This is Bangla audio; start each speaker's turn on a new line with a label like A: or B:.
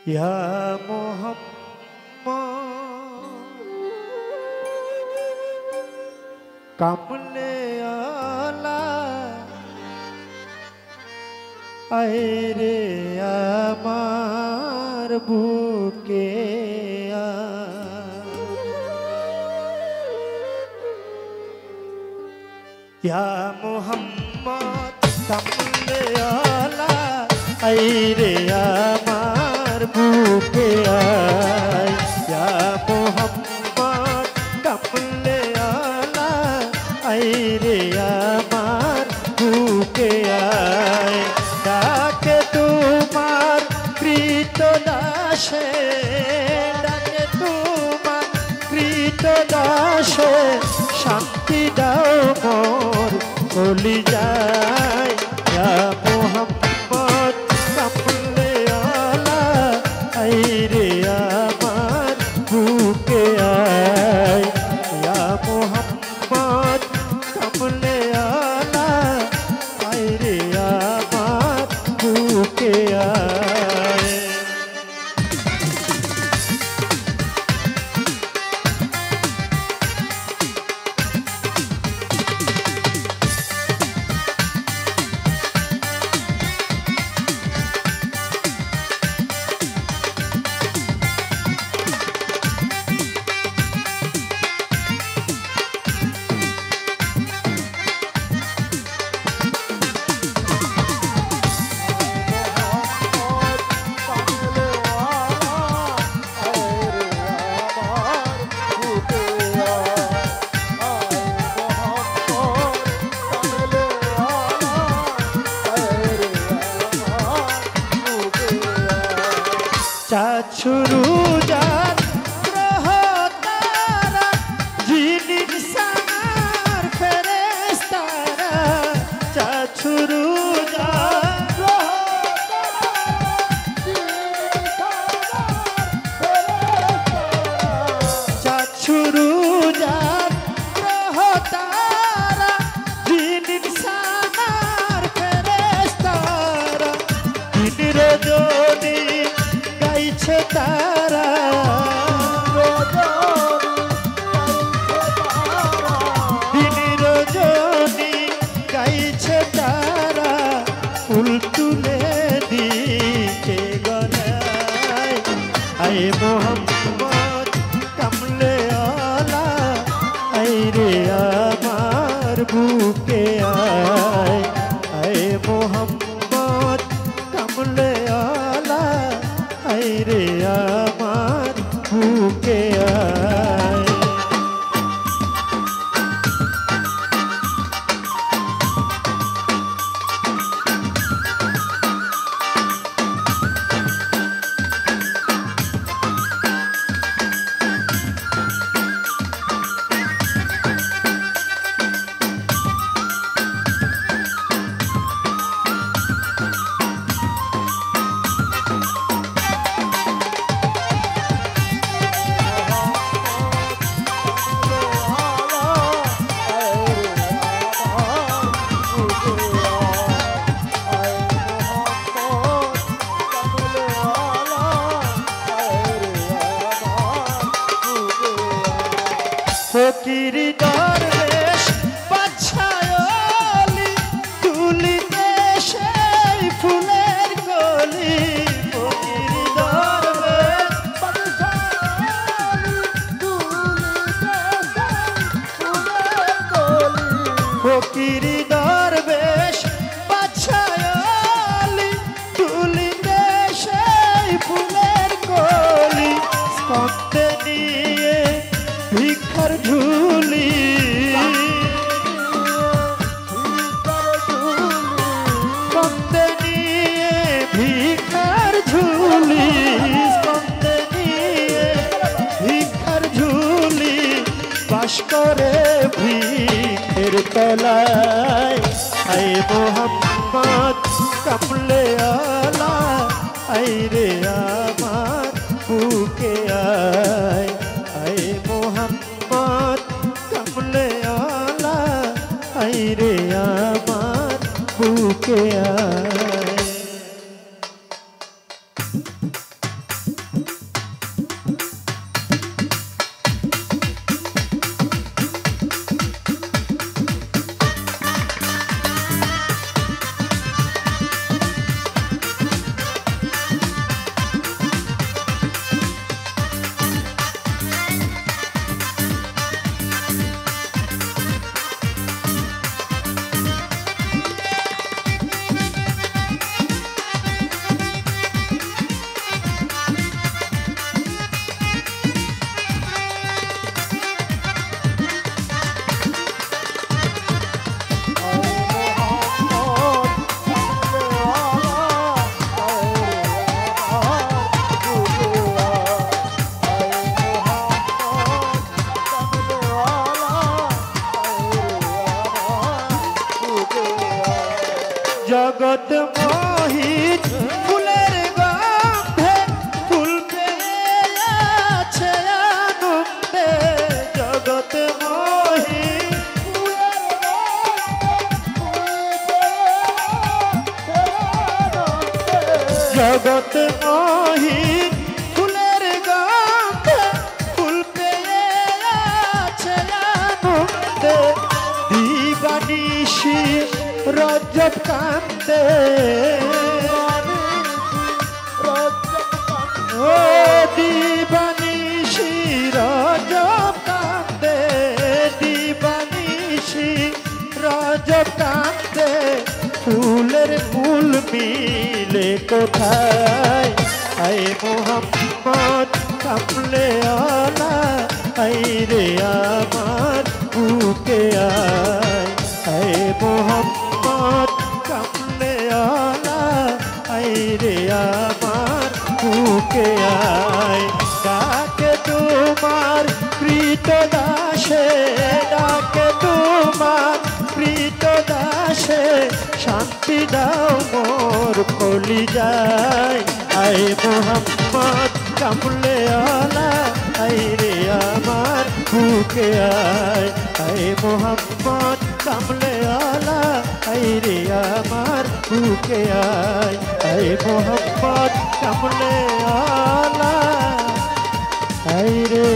A: ইয়া মোহাম্মদ কামলে আলা আয় রে আমার বুকে ইয়া মোহাম্মদ কামলে আলা আয় রে আমার বুকে আয় ইয়া মোহাম্মদ কামলে আলা আয় রে আমার বুকে আয় ডাকে তোমার কৃত দাসে ডাকে তোমার কৃত দাসে শান্তি দাও মোর বলি যায় ইয়া মোহাম্মদ কামলে আলা আয় রে আমার বুকে আয় ইয়া মোহাম্মদ কামলে আলা আয় রে আমার বুকে আয় চাছুরু যার গ্রহ তারা জিনিস সানার ফেরেশতারা চাছুরু যার গ্রহ চাছুরু যার গ্রহ তারা জিনিস সানার ফেরেশতারা দিন রজনী গাইছে তারা দিন রজনী গাইছে তারা ফুল তুলে দিতে গলায় আয় মোহাম্মদ কামলে আলা আয় রে আমার বুকে আয় আয় মোহাম্মদ কামলে আলা আয় রে আমার বুকে আয় ফকির দরবেশ বাদশাহলি তুলিতে সেই ফুলের কলি ফকির দরবেশ বাদশাহলি তুলিতে সেই ফুলের কলি ফকির দরবেশ বাদশাহলি তুলিতে সেই ফুলের কলি স্কন্দে নিয়ে ভিক্ষার ঝুলি স্কন্দে নিয়ে ভিক্ষার ঝুলি স্কন্দে নিয়ে ভিক্ষার ঝুলি বাস করে ভিক্ষের তলায় আয় মোহাম্মদ কামলে আলা আয় রে আমার বুকে আয় আয় মোহাম্মদ কামলে আলা আয় রে আমার বুকে আয় জগৎ মোহিত ফুলের গন্ধে ফুল পেয়ে আছে আনন্দে জগৎ মোহিত জগৎ মোহিত ফুলের গন্ধে ফুল পেয়ে আছে আনন্দে দিবানিশি রজব কান্দে ও দিবানিশি রজব কান্দে দিবানিশি রজব কান্দে ফুলের ফুল মিলে কোথায় আয় মোহাম্মদ কামলে আলা আয় রে আমার বুকে আয় মোহাম্মদ কামলে আলা আয় রে আমার বুকে আয় ডাকে তোমার কৃত দাসে ডাকে তোমার কৃত দাসে শান্তি দাও মোর কলি যায় আয় মোহাম্মদ কামলে আলা আয় রে আমার বুকে আয় মোহাম্মদ কামলে আলা আয় রে আমার বুকে আয় মোহাম্মদ কামলে আলা আয় রে